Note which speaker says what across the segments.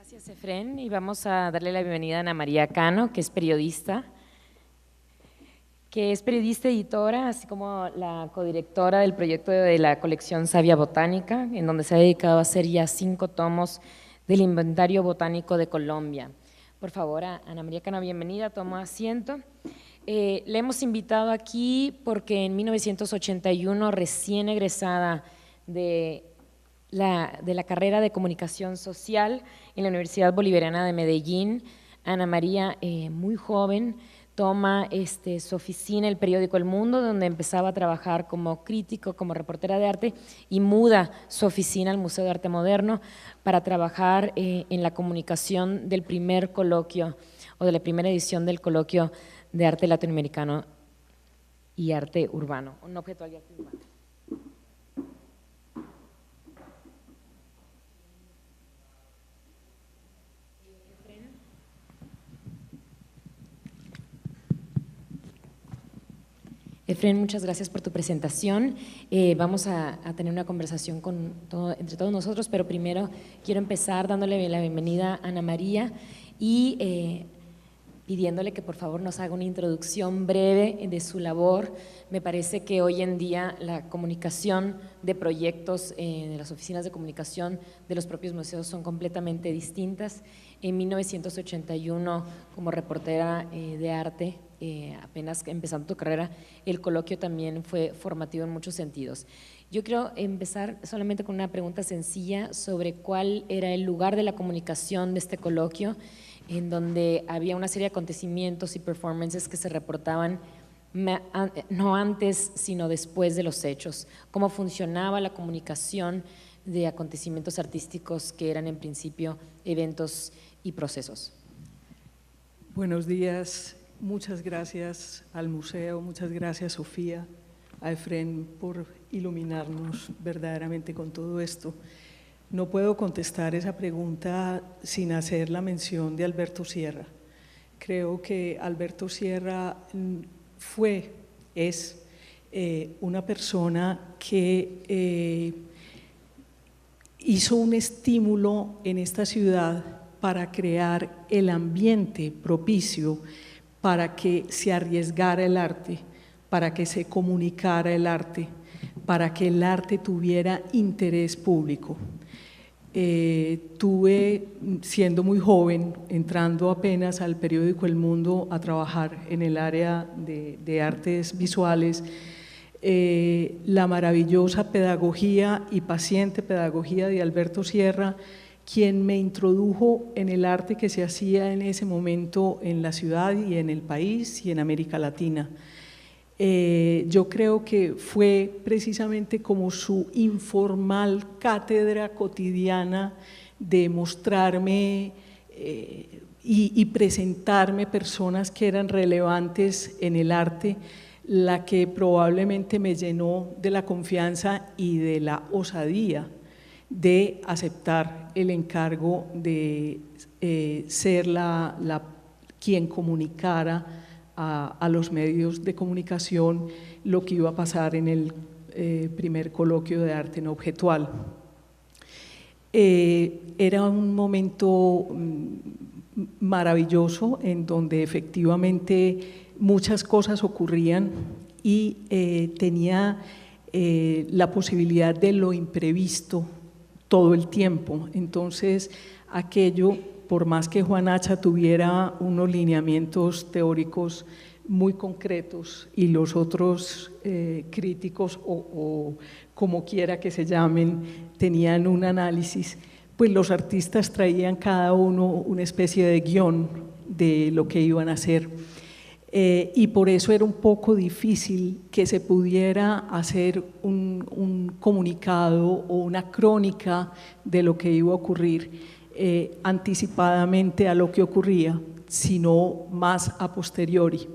Speaker 1: Gracias, Efren, y vamos a darle la bienvenida a Ana María Cano, que es periodista editora, así como la codirectora del proyecto de la colección Savia Botánica, en donde se ha dedicado a hacer ya 5 tomos del inventario botánico de Colombia. Por favor, Ana María Cano, bienvenida, toma asiento. Le hemos invitado aquí porque en 1981, recién egresada de la carrera de Comunicación Social en la Universidad Bolivariana de Medellín, Ana María, muy joven, toma su oficina, el periódico El Mundo, donde empezaba a trabajar como crítico, como reportera de arte, y muda su oficina al Museo de Arte Moderno para trabajar en la comunicación del primer coloquio o de la primera edición del coloquio de arte latinoamericano y arte urbano, un objeto de arte urbano. Efren, muchas gracias por tu presentación. Vamos a tener una conversación entre todos nosotros, pero primero quiero empezar dándole la bienvenida a Ana María y pidiéndole que por favor nos haga una introducción breve de su labor. Me parece que hoy en día la comunicación de proyectos de las oficinas de comunicación de los propios museos son completamente distintas. En 1981, como reportera de arte, apenas empezando tu carrera, el coloquio también fue formativo en muchos sentidos. Yo quiero empezar solamente con una pregunta sencilla sobre cuál era el lugar de la comunicación de este coloquio, en donde había una serie de acontecimientos y performances que se reportaban no antes, sino después de los hechos. Cómo funcionaba la comunicación de acontecimientos artísticos que eran en principio eventos y procesos.
Speaker 2: Buenos días, muchas gracias al museo, muchas gracias Sofía, a Efren por iluminarnos verdaderamente con todo esto. No puedo contestar esa pregunta sin hacer la mención de Alberto Sierra. Creo que Alberto Sierra es una persona que hizo un estímulo en esta ciudad para crear el ambiente propicio para que se arriesgara el arte, para que se comunicara el arte, para que el arte tuviera interés público. Tuve, siendo muy joven, entrando apenas al periódico El Mundo a trabajar en el área de artes visuales, la maravillosa pedagogía y paciente pedagogía de Alberto Sierra, quien me introdujo en el arte que se hacía en ese momento en la ciudad y en el país y en América Latina. Yo creo que fue precisamente como su informal cátedra cotidiana de mostrarme y presentarme personas que eran relevantes en el arte, la que probablemente me llenó de la confianza y de la osadía de aceptar el encargo de ser quien comunicara a los medios de comunicación lo que iba a pasar en el primer coloquio de arte no objetual. Era un momento maravilloso en donde efectivamente muchas cosas ocurrían y tenía la posibilidad de lo imprevisto todo el tiempo. Entonces, aquello, por más que Juan Hacha tuviera unos lineamientos teóricos muy concretos y los otros críticos o como quiera que se llamen, tenían un análisis, pues los artistas traían cada uno una especie de guión de lo que iban a hacer. Y por eso era un poco difícil que se pudiera hacer un comunicado o una crónica de lo que iba a ocurrir anticipadamente a lo que ocurría, sino más a posteriori.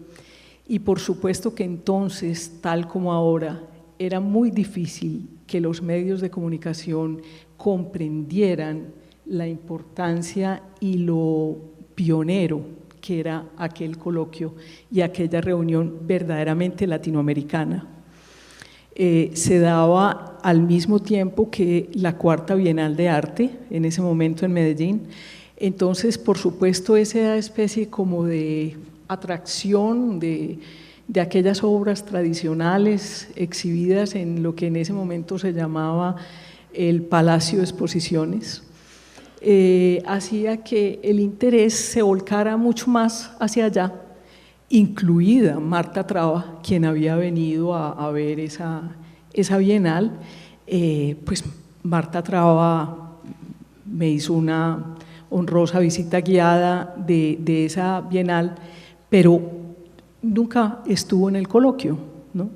Speaker 2: Y por supuesto que entonces, tal como ahora, era muy difícil que los medios de comunicación comprendieran la importancia y lo pionero que era aquel coloquio y aquella reunión verdaderamente latinoamericana. Se daba al mismo tiempo que la Cuarta Bienal de Arte, en ese momento en Medellín, Entonces, por supuesto, esa especie como de atracción de aquellas obras tradicionales exhibidas en lo que en ese momento se llamaba el Palacio de Exposiciones, hacía que el interés se volcara mucho más hacia allá, incluida Marta Traba, quien había venido a ver esa bienal. Pues Marta Traba me hizo una honrosa visita guiada de esa bienal, pero nunca estuvo en el coloquio, ¿no?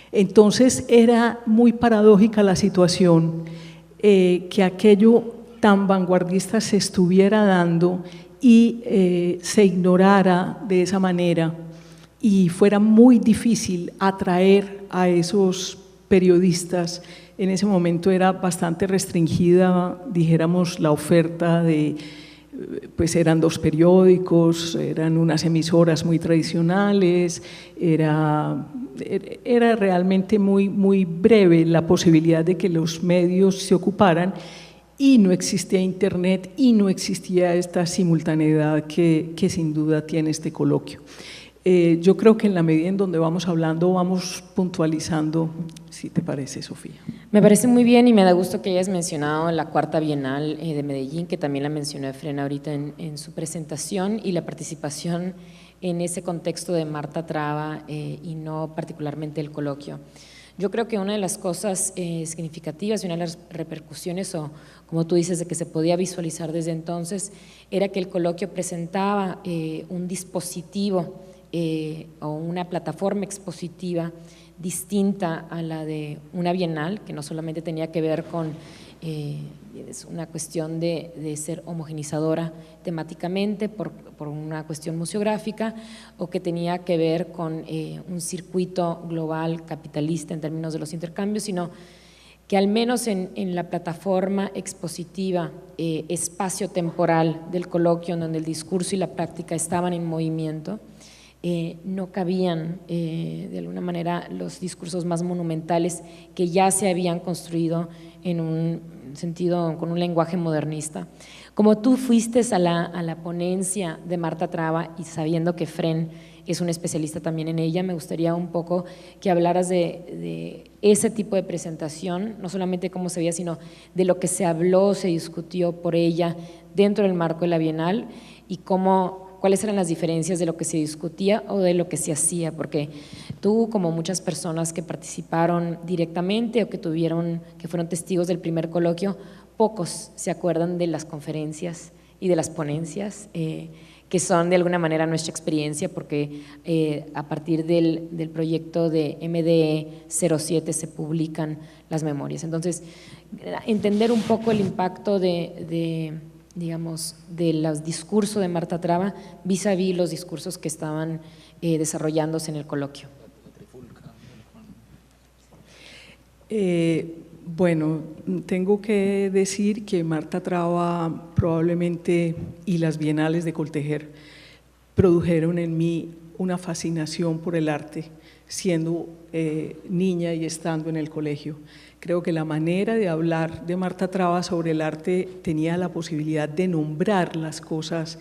Speaker 2: Entonces era muy paradójica la situación, que aquello tan vanguardista se estuviera dando y se ignorara de esa manera y fuera muy difícil atraer a esos periodistas. En ese momento era bastante restringida, dijéramos, la oferta pues eran 2 periódicos, eran unas emisoras muy tradicionales, era realmente muy breve la posibilidad de que los medios se ocuparan, y no existía internet y no existía esta simultaneidad que sin duda tiene este coloquio. Yo creo que en la medida en donde vamos hablando vamos puntualizando, si te parece, Sofía.
Speaker 1: Me parece muy bien y me da gusto que hayas mencionado la Cuarta Bienal de Medellín, que también la mencionó Efren ahorita en su presentación, y la participación en ese contexto de Marta Traba y no particularmente el coloquio. Yo creo que una de las cosas significativas y una de las repercusiones, o como tú dices, de que se podía visualizar desde entonces, era que el coloquio presentaba un dispositivo o una plataforma expositiva distinta a la de una bienal, que no solamente tenía que ver con es una cuestión de ser homogenizadora temáticamente por una cuestión museográfica, o que tenía que ver con un circuito global capitalista en términos de los intercambios, sino que al menos en la plataforma expositiva espacio-temporal del coloquio, en donde el discurso y la práctica estaban en movimiento, no cabían de alguna manera los discursos más monumentales que ya se habían construido en un sentido, con un lenguaje modernista. Como tú fuiste a la ponencia de Marta Traba y sabiendo que Fren es un especialista también en ella, me gustaría un poco que hablaras de ese tipo de presentación, no solamente cómo se veía, sino de lo que se habló, se discutió por ella dentro del marco de la Bienal, y cuáles eran las diferencias de lo que se discutía o de lo que se hacía, porque tú, como muchas personas que participaron directamente o que fueron testigos del primer coloquio, pocos se acuerdan de las conferencias y de las ponencias, que son de alguna manera nuestra experiencia, porque a partir del proyecto de MDE 07 se publican las memorias. Entonces, entender un poco el impacto digamos, de los discursos de Marta Traba vis a vis los discursos que estaban desarrollándose en el coloquio.
Speaker 2: Bueno, tengo que decir que Marta Traba probablemente y las bienales de Coltejer produjeron en mí una fascinación por el arte, siendo niña y estando en el colegio. Creo que la manera de hablar de Marta Traba sobre el arte tenía la posibilidad de nombrar las cosas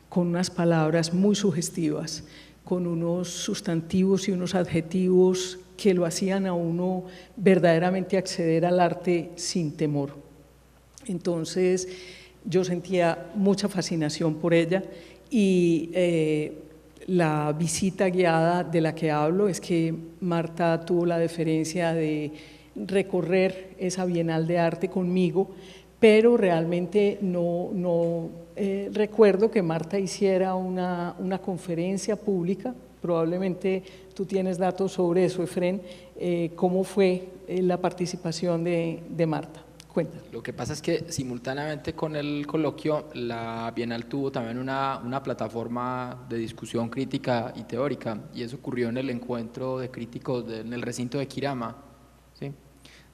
Speaker 2: con unas palabras muy sugestivas, con unos sustantivos y unos adjetivos que lo hacían a uno verdaderamente acceder al arte sin temor. Entonces, yo sentía mucha fascinación por ella, y la visita guiada de la que hablo es que Marta tuvo la deferencia de recorrer esa Bienal de Arte conmigo, pero realmente no recuerdo que Marta hiciera una conferencia pública. Probablemente tú tienes datos sobre eso, Efren. ¿Cómo fue la participación de Marta? Cuéntame.
Speaker 3: Lo que pasa es que simultáneamente con el coloquio, la Bienal tuvo también una plataforma de discusión crítica y teórica, y eso ocurrió en el encuentro de críticos en el recinto de Kirama, ¿sí?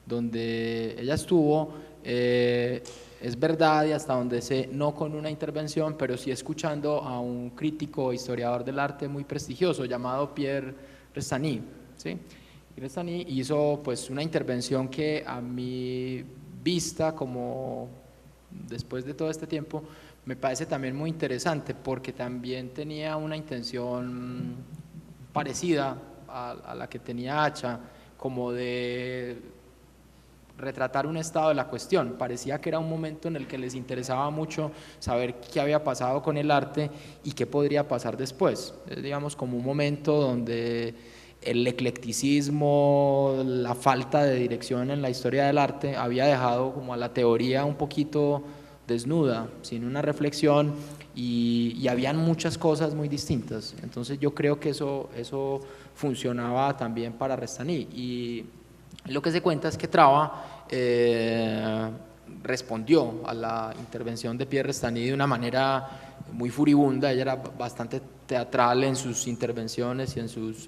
Speaker 3: Donde ella estuvo, es verdad, y hasta donde sé, no con una intervención, pero sí escuchando a un crítico historiador del arte muy prestigioso llamado Pierre Restany, ¿sí? Restany hizo pues una intervención que a mi vista, como después de todo este tiempo, me parece también muy interesante porque también tenía una intención parecida a la que tenía Hacha, como de retratar un estado de la cuestión. Parecía que era un momento en el que les interesaba mucho saber qué había pasado con el arte y qué podría pasar después. Es, digamos, como un momento donde el eclecticismo, la falta de dirección en la historia del arte había dejado como a la teoría un poquito desnuda, sin una reflexión, y habían muchas cosas muy distintas. Entonces yo creo que eso funcionaba también para Restany. Y lo que se cuenta es que Traba respondió a la intervención de Pierre Restany de una manera muy furibunda. Ella era bastante teatral en sus intervenciones y en sus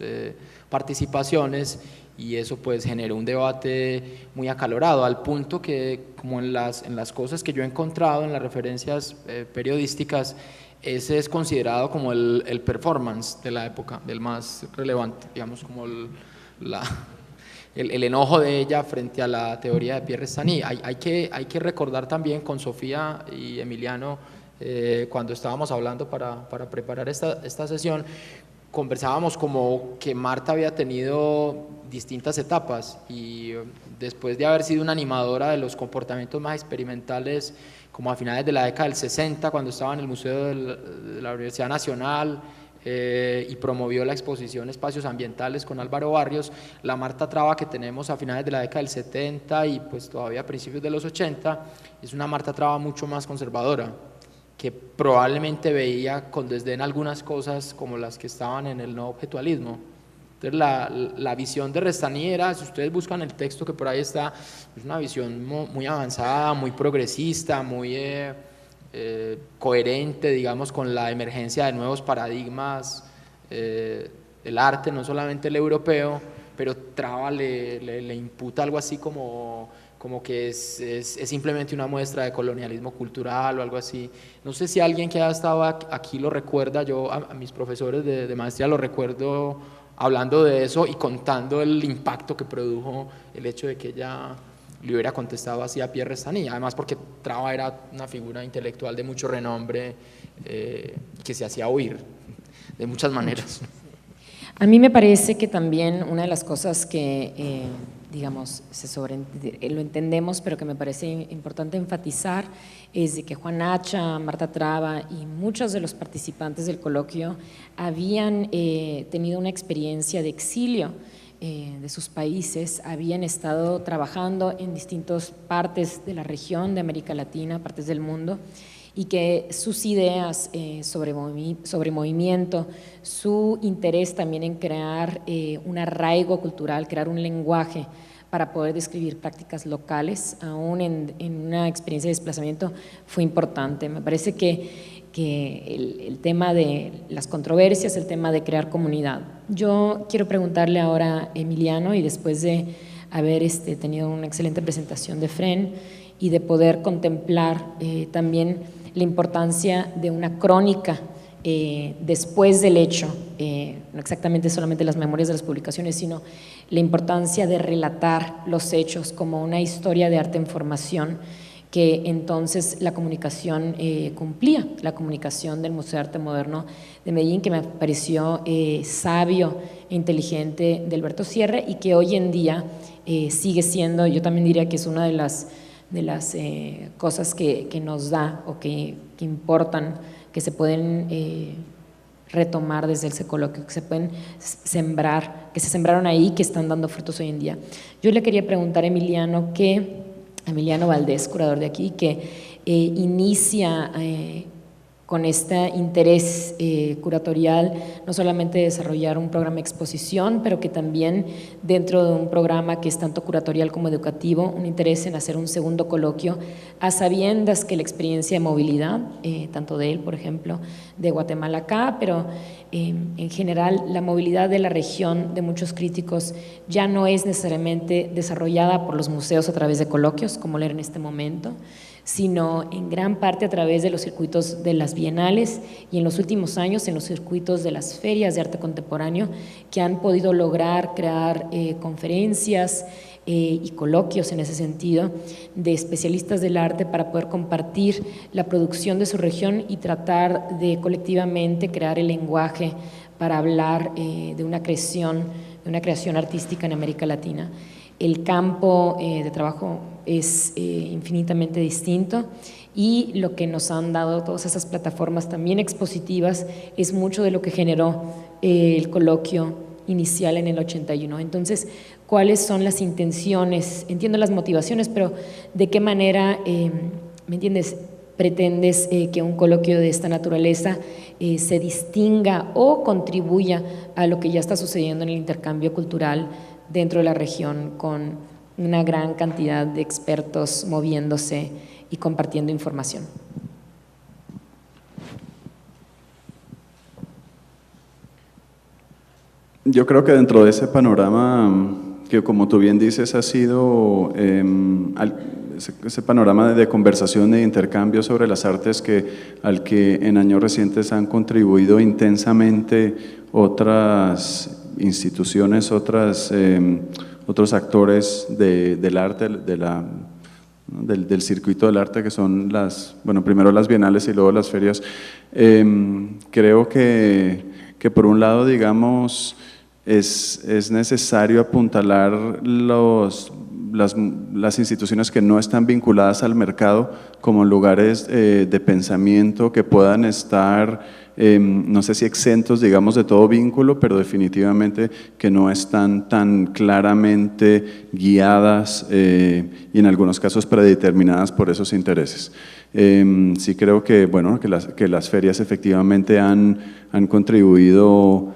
Speaker 3: participaciones, y eso pues generó un debate muy acalorado, al punto que, como en las cosas que yo he encontrado, en las referencias periodísticas, ese es considerado como el performance de la época, del más relevante, digamos, como el enojo de ella frente a la teoría de Pierre Restany. Hay que recordar también con Sofía y Emiliano, cuando estábamos hablando para preparar esta sesión, conversábamos como que Marta había tenido distintas etapas, y después de haber sido una animadora de los comportamientos más experimentales, como a finales de la década del 60, cuando estaba en el Museo de la Universidad Nacional, y promovió la exposición Espacios Ambientales con Álvaro Barrios, la Marta Traba que tenemos a finales de la década del 70 y pues todavía a principios de los 80, es una Marta Traba mucho más conservadora, que probablemente veía con desdén algunas cosas como las que estaban en el no objetualismo. Entonces la visión de Restany era, si ustedes buscan el texto que por ahí está, es una visión muy avanzada, muy progresista, muy coherente, digamos, con la emergencia de nuevos paradigmas del arte, no solamente el europeo, pero Traba le imputa algo así como que es simplemente una muestra de colonialismo cultural o algo así. No sé si alguien que haya estado aquí lo recuerda. Yo a mis profesores de maestría lo recuerdo hablando de eso y contando el impacto que produjo el hecho de que ella le hubiera contestado así a Pierre Restany, además porque Traba era una figura intelectual de mucho renombre, que se hacía oír de muchas maneras.
Speaker 1: A mí me parece que también una de las cosas que, digamos, lo entendemos, pero que me parece importante enfatizar, es de que Juan Hacha, Marta Traba y muchos de los participantes del coloquio habían tenido una experiencia de exilio de sus países, habían estado trabajando en distintas partes de la región de América Latina, partes del mundo, y que sus ideas sobre movimiento, su interés también en crear un arraigo cultural, crear un lenguaje para poder describir prácticas locales, aún en una experiencia de desplazamiento, fue importante. Me parece que el tema de las controversias, el tema de crear comunidad. Yo quiero preguntarle ahora a Emiliano, y después de haber tenido una excelente presentación de Fren y de poder contemplar también la importancia de una crónica después del hecho, no exactamente solamente las memorias de las publicaciones, sino la importancia de relatar los hechos como una historia de arte en formación, que entonces la comunicación cumplía, la comunicación del Museo de Arte Moderno de Medellín, que me pareció sabio e inteligente de Alberto Sierra, y que hoy en día sigue siendo, yo también diría que es una de las cosas que nos da o que importan, que se pueden retomar desde ese coloquio, que se pueden sembrar, que se sembraron ahí, que están dando frutos hoy en día. Yo le quería preguntar a Emiliano Valdés, curador de aquí, que inicia con este interés curatorial, no solamente desarrollar un programa de exposición, pero que también dentro de un programa que es tanto curatorial como educativo, un interés en hacer un segundo coloquio, a sabiendas que la experiencia de movilidad, tanto de él, por ejemplo, de Guatemala acá, pero en general la movilidad de la región de muchos críticos ya no es necesariamente desarrollada por los museos a través de coloquios, como leer en este momento, sino en gran parte a través de los circuitos de las bienales y en los últimos años en los circuitos de las ferias de arte contemporáneo, que han podido lograr crear conferencias, y coloquios en ese sentido de especialistas del arte para poder compartir la producción de su región y tratar de colectivamente crear el lenguaje para hablar de una creación artística en América Latina. El campo de trabajo es infinitamente distinto y lo que nos han dado todas esas plataformas también expositivas es mucho de lo que generó el coloquio inicial en el 81. Entonces, ¿cuáles son las intenciones? Entiendo las motivaciones, pero ¿de qué manera, me entiendes, pretendes que un coloquio de esta naturaleza se distinga o contribuya a lo que ya está sucediendo en el intercambio cultural dentro de la región con una gran cantidad de expertos moviéndose y compartiendo información?
Speaker 4: Yo creo que dentro de ese panorama, que como tú bien dices, ha sido ese panorama de conversación, de intercambio sobre las artes al que en años recientes han contribuido intensamente otras instituciones, otros actores del arte, del circuito del arte, que son primero las bienales y luego las ferias. Creo que por un lado, digamos, es necesario apuntalar las instituciones que no están vinculadas al mercado como lugares de pensamiento que puedan estar, no sé si exentos, digamos, de todo vínculo, pero definitivamente que no están tan claramente guiadas y en algunos casos predeterminadas por esos intereses. Sí creo que, bueno, que las ferias efectivamente han contribuido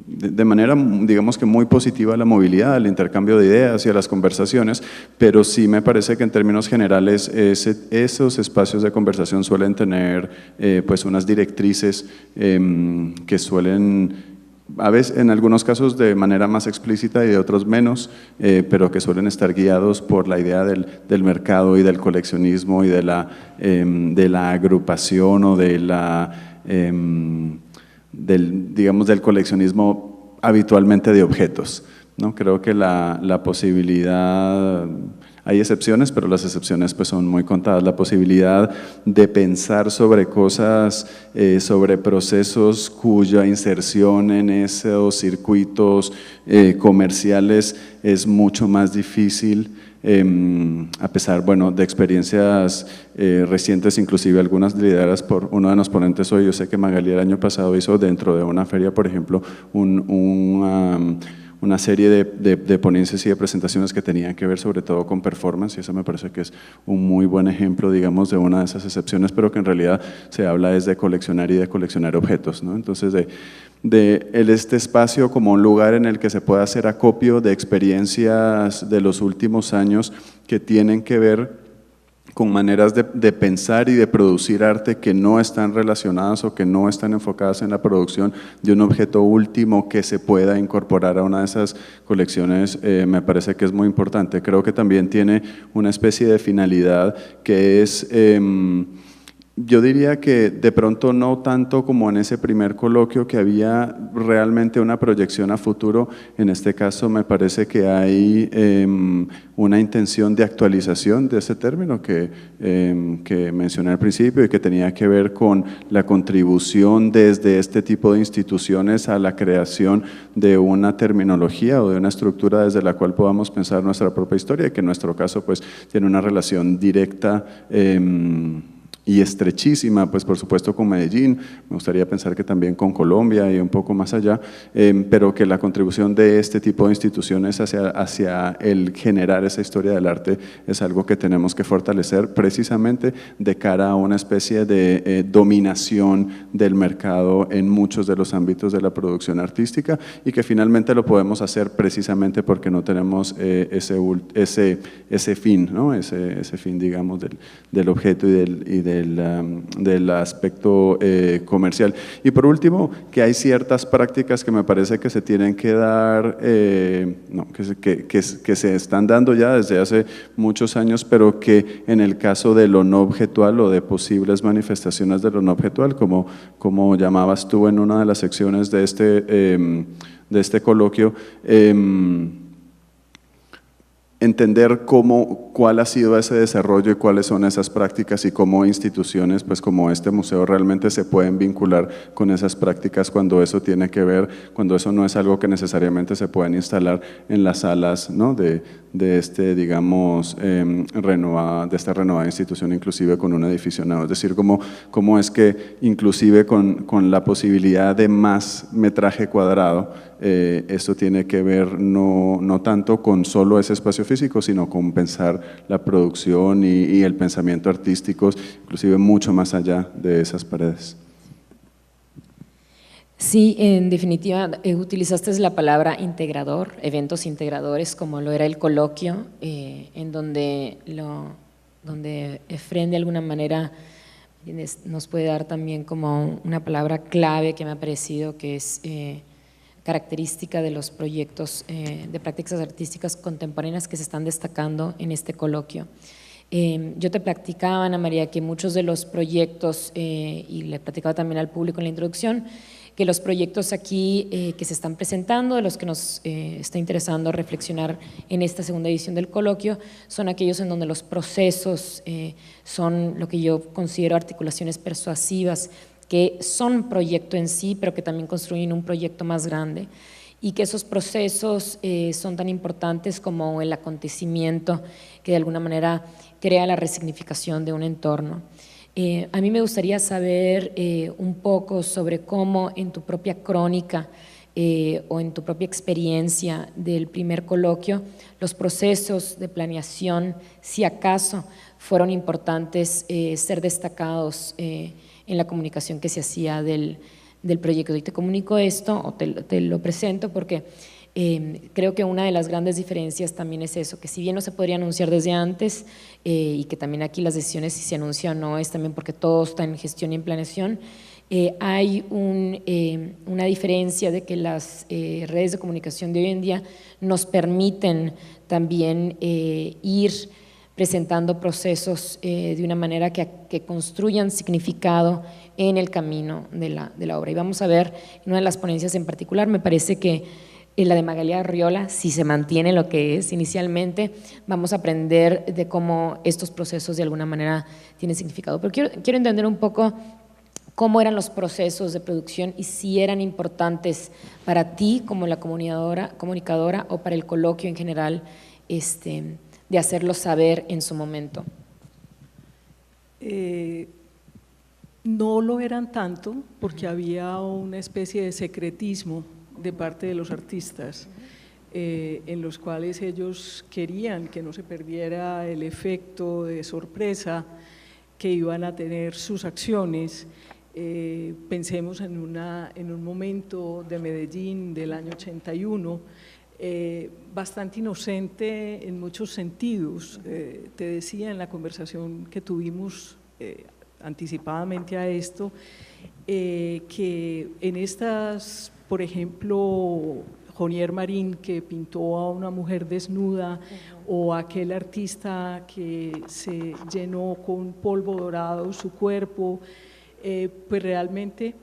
Speaker 4: de manera, digamos que muy positiva a la movilidad, al intercambio de ideas y a las conversaciones, pero sí me parece que en términos generales esos espacios de conversación suelen tener pues unas directrices que suelen, a veces en algunos casos de manera más explícita y de otros menos, pero que suelen estar guiados por la idea del mercado y del coleccionismo y de la agrupación o del coleccionismo habitualmente de objetos, ¿no? Creo que la posibilidad, hay excepciones, pero las excepciones pues son muy contadas, la posibilidad de pensar sobre cosas, sobre procesos cuya inserción en esos circuitos comerciales es mucho más difícil. A pesar, bueno, de experiencias recientes, inclusive algunas lideradas por uno de los ponentes hoy. Yo sé que Magali el año pasado hizo dentro de una feria, por ejemplo, una serie de ponencias y de presentaciones que tenían que ver sobre todo con performance, y eso me parece que es un muy buen ejemplo, digamos, de una de esas excepciones, pero que en realidad se habla es de coleccionar y de coleccionar objetos, ¿no? Entonces, este espacio como un lugar en el que se pueda hacer acopio de experiencias de los últimos años que tienen que ver con maneras de pensar y de producir arte que no están relacionadas o que no están enfocadas en la producción de un objeto último que se pueda incorporar a una de esas colecciones, me parece que es muy importante. Creo que también tiene una especie de finalidad que es… yo diría que de pronto no tanto como en ese primer coloquio, que había realmente una proyección a futuro. En este caso me parece que hay una intención de actualización de ese término que mencioné al principio y que tenía que ver con la contribución desde este tipo de instituciones a la creación de una terminología o de una estructura desde la cual podamos pensar nuestra propia historia, y que en nuestro caso pues tiene una relación directa y estrechísima, pues por supuesto con Medellín, me gustaría pensar que también con Colombia y un poco más allá, pero que la contribución de este tipo de instituciones hacia el generar esa historia del arte es algo que tenemos que fortalecer precisamente de cara a una especie de dominación del mercado en muchos de los ámbitos de la producción artística, y que finalmente lo podemos hacer precisamente porque no tenemos ese fin, ¿no? ese fin, digamos, del objeto y del aspecto comercial. Y por último, que hay ciertas prácticas que me parece que se tienen que dar, que se están dando ya desde hace muchos años, pero que en el caso de lo no objetual o de posibles manifestaciones de lo no objetual, como llamabas tú en una de las secciones de este coloquio, entender cuál ha sido ese desarrollo y cuáles son esas prácticas y cómo instituciones pues como este museo realmente se pueden vincular con esas prácticas cuando eso tiene que ver, cuando eso no es algo que necesariamente se pueden instalar en las salas, ¿no? de digamos, de esta renovada institución, inclusive con un edificio nuevo. Es decir, cómo es que inclusive con la posibilidad de más metraje cuadrado, esto tiene que ver no tanto con solo ese espacio físico, sino con pensar la producción y el pensamiento artístico, inclusive mucho más allá de esas paredes.
Speaker 1: Sí, en definitiva, utilizaste la palabra integrador, eventos integradores, como lo era el coloquio, en donde Efrén de alguna manera nos puede dar también como una palabra clave que me ha parecido que es característica de los proyectos de prácticas artísticas contemporáneas que se están destacando en este coloquio. Yo te platicaba, Ana María, que muchos de los proyectos, y le platicaba también al público en la introducción, que los proyectos aquí que se están presentando, de los que nos está interesando reflexionar en esta segunda edición del coloquio, son aquellos en donde los procesos son lo que yo considero articulaciones persuasivas, que son proyecto en sí, pero que también construyen un proyecto más grande, y que esos procesos son tan importantes como el acontecimiento que de alguna manera crea la resignificación de un entorno. A mí me gustaría saber un poco sobre cómo en tu propia crónica o en tu propia experiencia del primer coloquio, los procesos de planeación, si acaso fueron importantes ser destacados en la comunicación que se hacía del proyecto. Y te comunico esto, o te lo presento, porque creo que una de las grandes diferencias también es eso, que si bien no se podría anunciar desde antes y que también aquí las decisiones si se anuncia o no es también porque todo está en gestión y en planeación, hay una diferencia de que las redes de comunicación de hoy en día nos permiten también ir presentando procesos de una manera que construyan significado en el camino de la obra. Y vamos a ver en una de las ponencias en particular, me parece que la de Magalia Arriola, si se mantiene lo que es inicialmente, vamos a aprender de cómo estos procesos de alguna manera tienen significado. Pero quiero entender un poco cómo eran los procesos de producción y si eran importantes para ti como la comunicadora o para el coloquio en general, de hacerlo saber en su momento.
Speaker 2: No lo eran tanto porque había una especie de secretismo de parte de los artistas, en los cuales ellos querían que no se perdiera el efecto de sorpresa que iban a tener sus acciones. Pensemos en un momento de Medellín del año 81, bastante inocente en muchos sentidos. Te decía en la conversación que tuvimos anticipadamente a esto, que en estas, por ejemplo, Jonier Marín, que pintó a una mujer desnuda, o aquel artista que se llenó con polvo dorado su cuerpo, pues realmente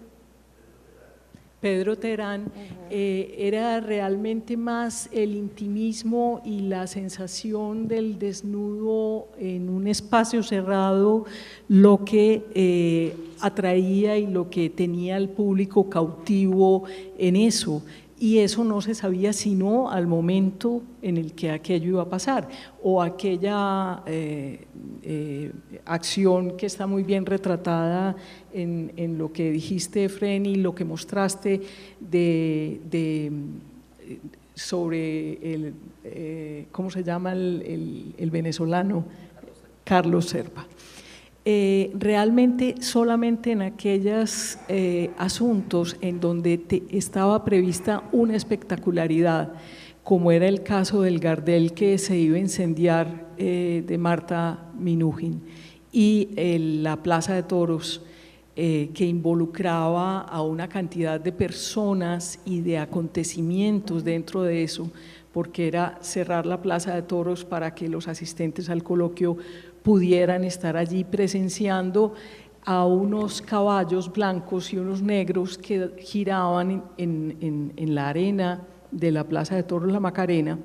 Speaker 2: Pedro Terán, era realmente más el intimismo y la sensación del desnudo en un espacio cerrado lo que atraía y lo que tenía al público cautivo en eso. Y eso no se sabía sino al momento en el que aquello iba a pasar, o aquella acción que está muy bien retratada en lo que dijiste, Efrén, y lo que mostraste sobre el, ¿cómo se llama el venezolano? Carlos Serpa. Realmente solamente en aquellos asuntos en donde estaba prevista una espectacularidad, como era el caso del Gardel que se iba a incendiar de Marta Minujín, y la Plaza de Toros, que involucraba a una cantidad de personas y de acontecimientos dentro de eso, porque era cerrar la Plaza de Toros para que los asistentes al coloquio pudieran estar allí presenciando a unos caballos blancos y unos negros que giraban en la arena de la Plaza de Toros La Macarena,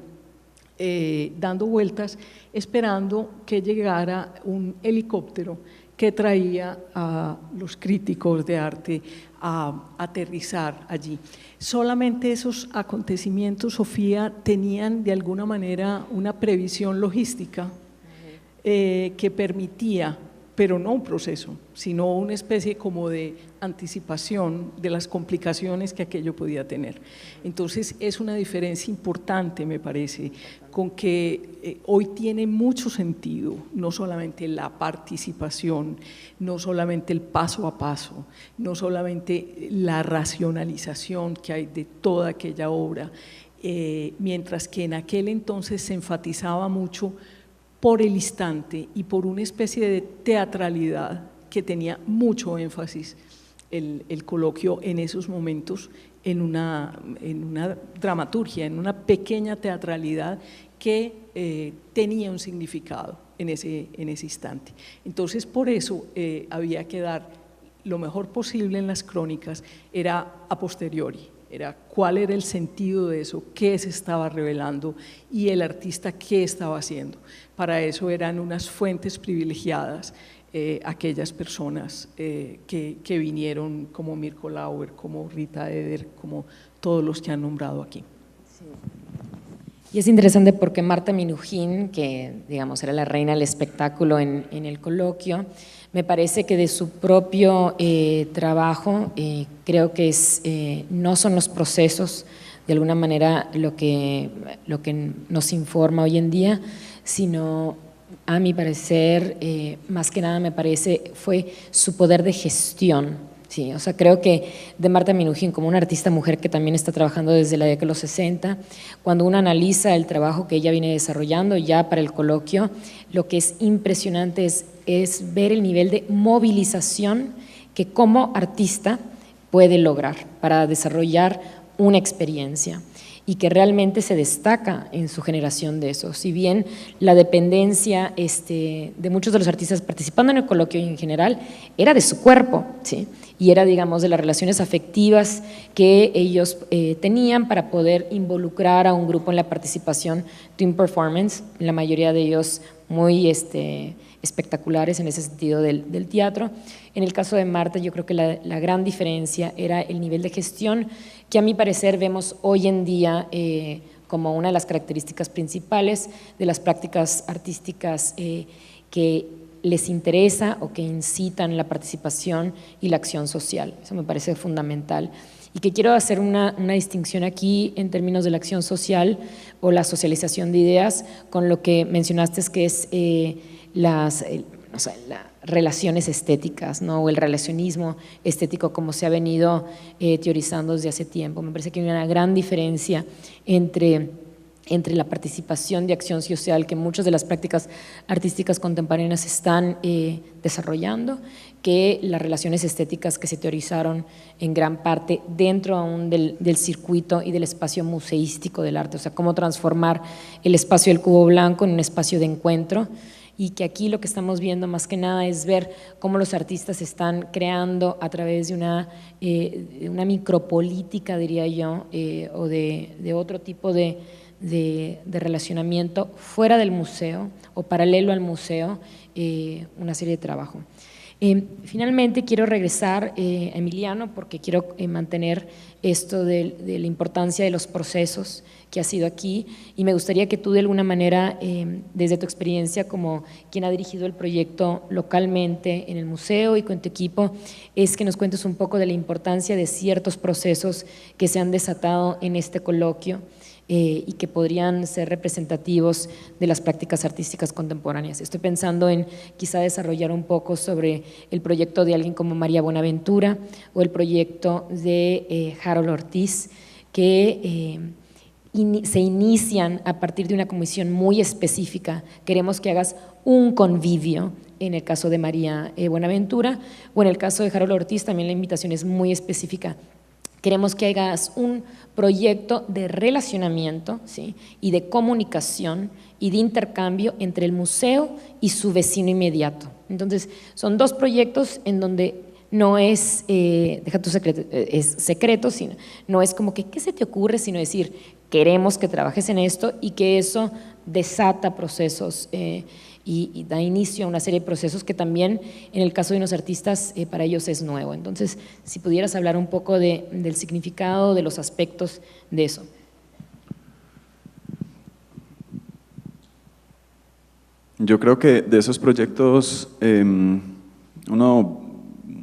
Speaker 2: dando vueltas, esperando que llegara un helicóptero que traía a los críticos de arte a aterrizar allí. Solamente esos acontecimientos, Sofía, tenían de alguna manera una previsión logística que permitía, pero no un proceso, sino una especie como de anticipación de las complicaciones que aquello podía tener. Entonces es una diferencia importante, me parece, con que hoy tiene mucho sentido, no solamente la participación, no solamente el paso a paso, no solamente la racionalización que hay de toda aquella obra, mientras que en aquel entonces se enfatizaba mucho por el instante y por una especie de teatralidad que tenía mucho énfasis el coloquio en esos momentos, en una dramaturgia, en una pequeña teatralidad que tenía un significado en ese instante. Entonces, por eso había que dar lo mejor posible en las crónicas, era a posteriori, era cuál era el sentido de eso, qué se estaba revelando y el artista qué estaba haciendo. Para eso eran unas fuentes privilegiadas aquellas personas que vinieron, como Mirko Lauer, como Rita Eder, como todos los que han nombrado aquí.
Speaker 1: Sí. Y es interesante porque Marta Minujín, que digamos era la reina del espectáculo en el coloquio, me parece que de su propio trabajo, creo que no son los procesos de alguna manera lo que nos informa hoy en día, sino a mi parecer, más que nada me parece, fue su poder de gestión. Sí, o sea, creo que de Marta Minujín, como una artista mujer que también está trabajando desde la década de los 60, cuando uno analiza el trabajo que ella viene desarrollando ya para el coloquio, lo que es impresionante es ver el nivel de movilización que como artista puede lograr para desarrollar una experiencia y que realmente se destaca en su generación de eso. Si bien la dependencia de muchos de los artistas participando en el coloquio en general era de su cuerpo, ¿sí? Y era, digamos, de las relaciones afectivas que ellos tenían para poder involucrar a un grupo en la participación de un performance, la mayoría de ellos muy espectaculares en ese sentido del teatro. En el caso de Marta, yo creo que la gran diferencia era el nivel de gestión que a mi parecer vemos hoy en día como una de las características principales de las prácticas artísticas que les interesa o que incitan la participación y la acción social. Eso me parece fundamental. Y que quiero hacer una distinción aquí en términos de la acción social o la socialización de ideas con lo que mencionaste, que es las relaciones estéticas, ¿no? O el relacionismo estético como se ha venido teorizando desde hace tiempo. Me parece que hay una gran diferencia entre la participación de acción social que muchas de las prácticas artísticas contemporáneas están desarrollando, que las relaciones estéticas que se teorizaron en gran parte dentro aún del circuito y del espacio museístico del arte, o sea, cómo transformar el espacio del Cubo Blanco en un espacio de encuentro, y que aquí lo que estamos viendo más que nada es ver cómo los artistas están creando a través de una micropolítica, diría yo, o de otro tipo de relacionamiento fuera del museo o paralelo al museo, una serie de trabajo. Finalmente quiero regresar a Emiliano porque quiero mantener esto de la importancia de los procesos que ha sido aquí, y me gustaría que tú de alguna manera, desde tu experiencia como quien ha dirigido el proyecto localmente en el museo y con tu equipo, es que nos cuentes un poco de la importancia de ciertos procesos que se han desatado en este coloquio y que podrían ser representativos de las prácticas artísticas contemporáneas. Estoy pensando en quizá desarrollar un poco sobre el proyecto de alguien como María Buenaventura o el proyecto de Harold Ortiz, que se inician a partir de una comisión muy específica. Queremos que hagas un convivio, en el caso de María Buenaventura, o en el caso de Harold Ortiz también la invitación es muy específica. Queremos que hagas un proyecto de relacionamiento, ¿sí? Y de comunicación y de intercambio entre el museo y su vecino inmediato. Entonces, son dos proyectos en donde no es, deja tu secreto, es secreto, sino, no es como que, ¿qué se te ocurre? Sino decir, queremos que trabajes en esto y que eso desata procesos y da inicio a una serie de procesos que también en el caso de unos artistas para ellos es nuevo. Entonces, si pudieras hablar un poco del significado, de los aspectos de eso.
Speaker 4: Yo creo que de esos proyectos,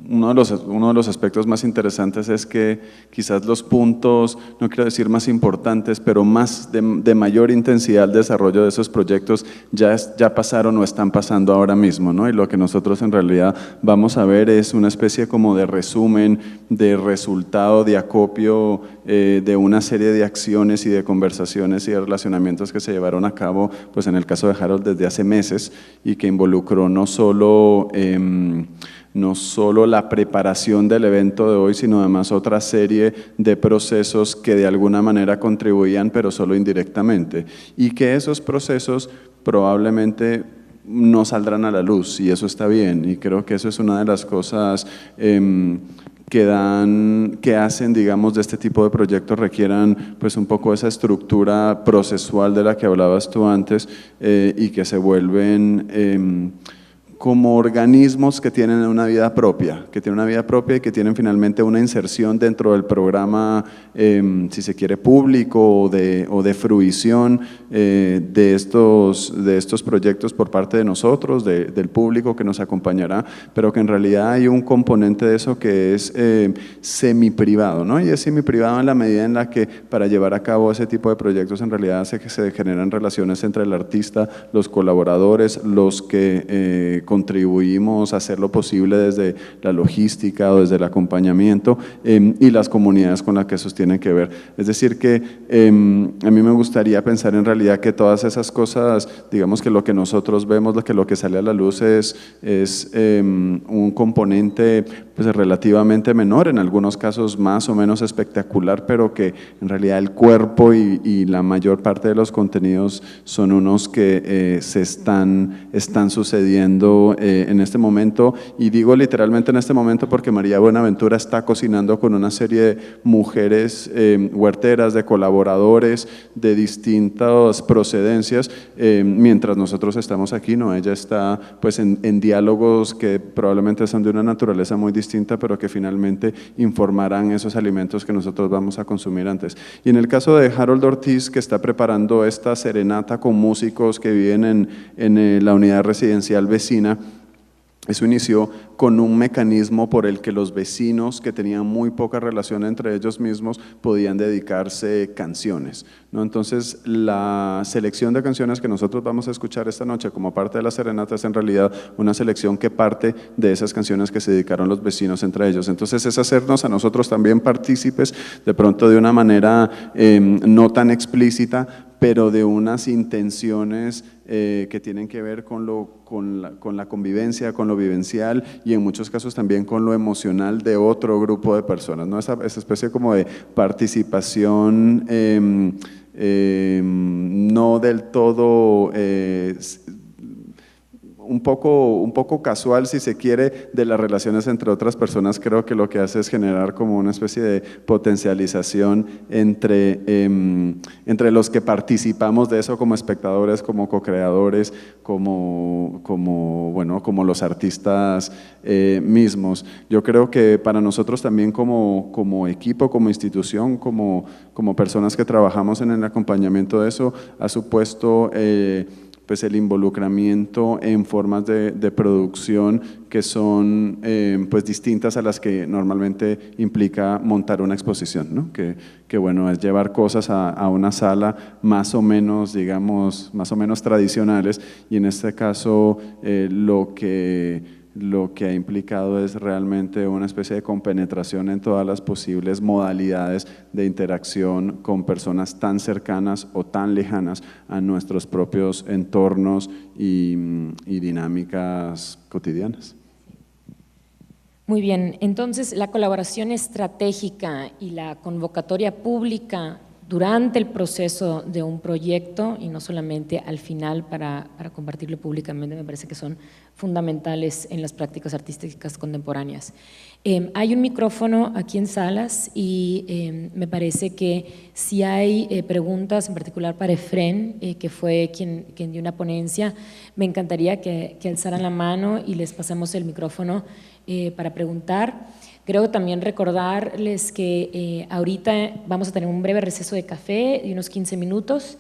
Speaker 4: uno de los aspectos más interesantes es que quizás los puntos, no quiero decir más importantes, pero más de mayor intensidad al desarrollo de esos proyectos ya pasaron o están pasando ahora mismo, ¿no? Y lo que nosotros en realidad vamos a ver es una especie como de resumen, de resultado, de acopio de una serie de acciones y de conversaciones y de relacionamientos que se llevaron a cabo, pues en el caso de Harold desde hace meses, y que involucró no solo la preparación del evento de hoy, sino además otra serie de procesos que de alguna manera contribuían, pero solo indirectamente, y que esos procesos probablemente no saldrán a la luz, y eso está bien, y creo que eso es una de las cosas que hacen, digamos, de este tipo de proyectos requieran pues un poco esa estructura procesual de la que hablabas tú antes, y que se vuelven como organismos que tienen una vida propia, y que tienen finalmente una inserción dentro del programa, si se quiere, público o de fruición de estos proyectos por parte de nosotros, del público que nos acompañará, pero que en realidad hay un componente de eso que es semiprivado, ¿no? Y es semiprivado en la medida en la que para llevar a cabo ese tipo de proyectos en realidad hace que se generan relaciones entre el artista, los colaboradores, los que contribuimos a hacer lo posible desde la logística o desde el acompañamiento, y las comunidades con las que esos tienen que ver. Es decir que a mí me gustaría pensar en realidad que todas esas cosas, digamos que lo que nosotros vemos, lo que sale a la luz es un componente pues relativamente menor, en algunos casos más o menos espectacular, pero que en realidad el cuerpo y la mayor parte de los contenidos son unos que se están sucediendo en este momento, y digo literalmente en este momento porque María Buenaventura está cocinando con una serie de mujeres huerteras, de colaboradores de distintas procedencias, mientras nosotros estamos aquí, ¿no? Ella está pues en diálogos que probablemente son de una naturaleza muy distinta, pero que finalmente informarán esos alimentos que nosotros vamos a consumir antes. Y en el caso de Harold Ortiz, que está preparando esta serenata con músicos que viven en la unidad residencial vecina, eso inició con un mecanismo por el que los vecinos que tenían muy poca relación entre ellos mismos podían dedicarse canciones, ¿no? Entonces la selección de canciones que nosotros vamos a escuchar esta noche como parte de la serenata es en realidad una selección que parte de esas canciones que se dedicaron los vecinos entre ellos. Entonces es hacernos a nosotros también partícipes, de pronto de una manera no tan explícita, pero de unas intenciones que tienen que ver con la convivencia, con lo vivencial, y en muchos casos también con lo emocional de otro grupo de personas, ¿no? Esa especie como de participación no del todo un poco casual, si se quiere, de las relaciones entre otras personas. Creo que lo que hace es generar como una especie de potencialización entre los que participamos de eso como espectadores, como co-creadores, como los artistas mismos. Yo creo que para nosotros también como equipo, como institución, como personas que trabajamos en el acompañamiento de eso, ha supuesto pues el involucramiento en formas de producción que son pues distintas a las que normalmente implica montar una exposición, ¿no? Que bueno, es llevar cosas a una sala más o menos, digamos, más o menos tradicionales, y en este caso lo que ha implicado es realmente una especie de compenetración en todas las posibles modalidades de interacción con personas tan cercanas o tan lejanas a nuestros propios entornos y dinámicas cotidianas.
Speaker 1: Muy bien, entonces la colaboración estratégica y la convocatoria pública durante el proceso de un proyecto y no solamente al final para compartirlo públicamente, me parece que son fundamentales en las prácticas artísticas contemporáneas. Hay un micrófono aquí en Salas y me parece que si hay preguntas, en particular para Efren, que fue quien dio una ponencia, me encantaría que alzaran la mano y les pasemos el micrófono para preguntar. Creo también recordarles que ahorita vamos a tener un breve receso de café de unos 15 minutos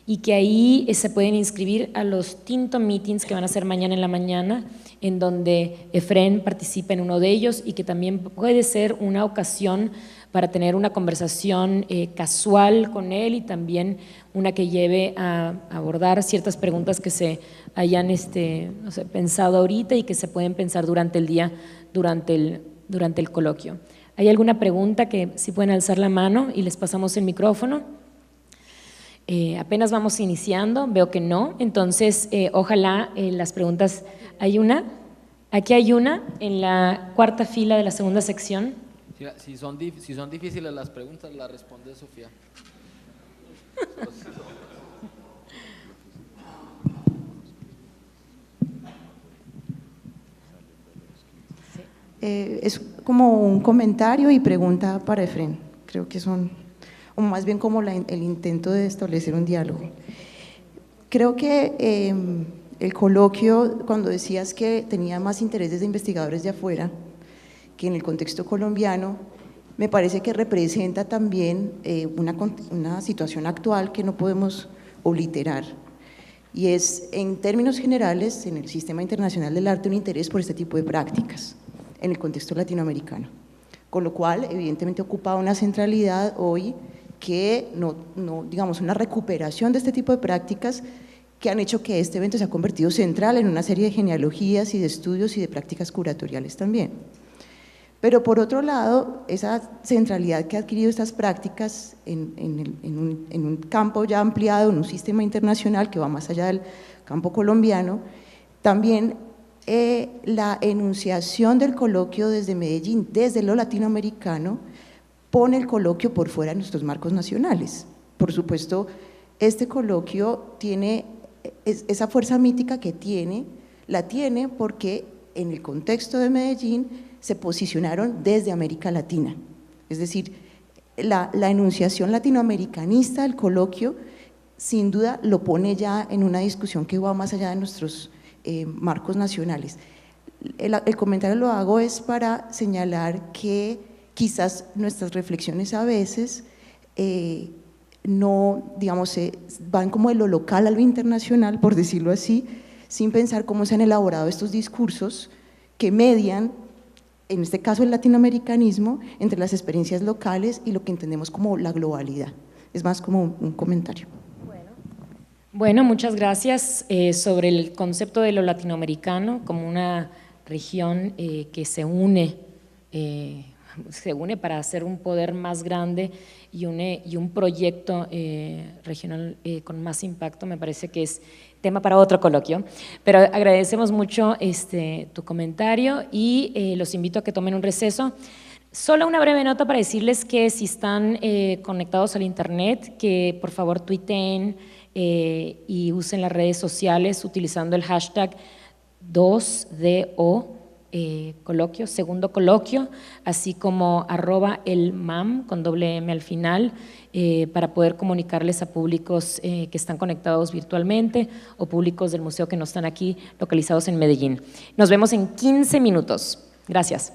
Speaker 1: y que ahí se pueden inscribir a los Tinto Meetings que van a ser mañana en la mañana, en donde Efren participa en uno de ellos y que también puede ser una ocasión para tener una conversación casual con él y también una que lleve a abordar ciertas preguntas que se hayan no sé, pensado ahorita y que se pueden pensar durante el día, durante el coloquio. ¿Hay alguna pregunta que si pueden alzar la mano y les pasamos el micrófono? Apenas vamos iniciando, veo que no, entonces ojalá las preguntas, ¿hay una? Aquí hay una en la cuarta fila de la segunda sección.
Speaker 3: Si son difíciles las preguntas, las responde Sofía.
Speaker 5: Es como un comentario y pregunta para Efren, creo que son, o más bien como el intento de establecer un diálogo. Creo que el coloquio, cuando decías que tenía más interés de investigadores de afuera que en el contexto colombiano, me parece que representa también una situación actual que no podemos obliterar, y es, en términos generales, en el sistema internacional del arte, un interés por este tipo de prácticas en el contexto latinoamericano, con lo cual evidentemente ocupa una centralidad hoy que digamos, una recuperación de este tipo de prácticas que han hecho que este evento se ha convertido central en una serie de genealogías y de estudios y de prácticas curatoriales también. Pero por otro lado, esa centralidad que ha adquirido estas prácticas en un campo ya ampliado, en un sistema internacional que va más allá del campo colombiano, también la enunciación del coloquio desde Medellín, desde lo latinoamericano, pone el coloquio por fuera de nuestros marcos nacionales. Por supuesto, este coloquio tiene esa fuerza mítica que la tiene porque en el contexto de Medellín se posicionaron desde América Latina. Es decir, la enunciación latinoamericanista del coloquio sin duda lo pone ya en una discusión que va más allá de nuestros marcos nacionales. El comentario lo hago es para señalar que quizás nuestras reflexiones a veces no, digamos, van como de lo local a lo internacional, por decirlo así, sin pensar cómo se han elaborado estos discursos que median, en este caso el latinoamericanismo, entre las experiencias locales y lo que entendemos como la globalidad. Es más como un comentario.
Speaker 1: Bueno, muchas gracias. Sobre el concepto de lo latinoamericano como una región que se une para hacer un poder más grande y un proyecto regional con más impacto, me parece que es tema para otro coloquio, pero agradecemos mucho tu comentario y los invito a que tomen un receso. Solo una breve nota para decirles que si están conectados al internet, que por favor tuiteen y usen las redes sociales utilizando el hashtag 2DO coloquio, segundo coloquio, así como @elmam con doble M al final, para poder comunicarles a públicos que están conectados virtualmente o públicos del museo que no están aquí localizados en Medellín. Nos vemos en 15 minutos. Gracias.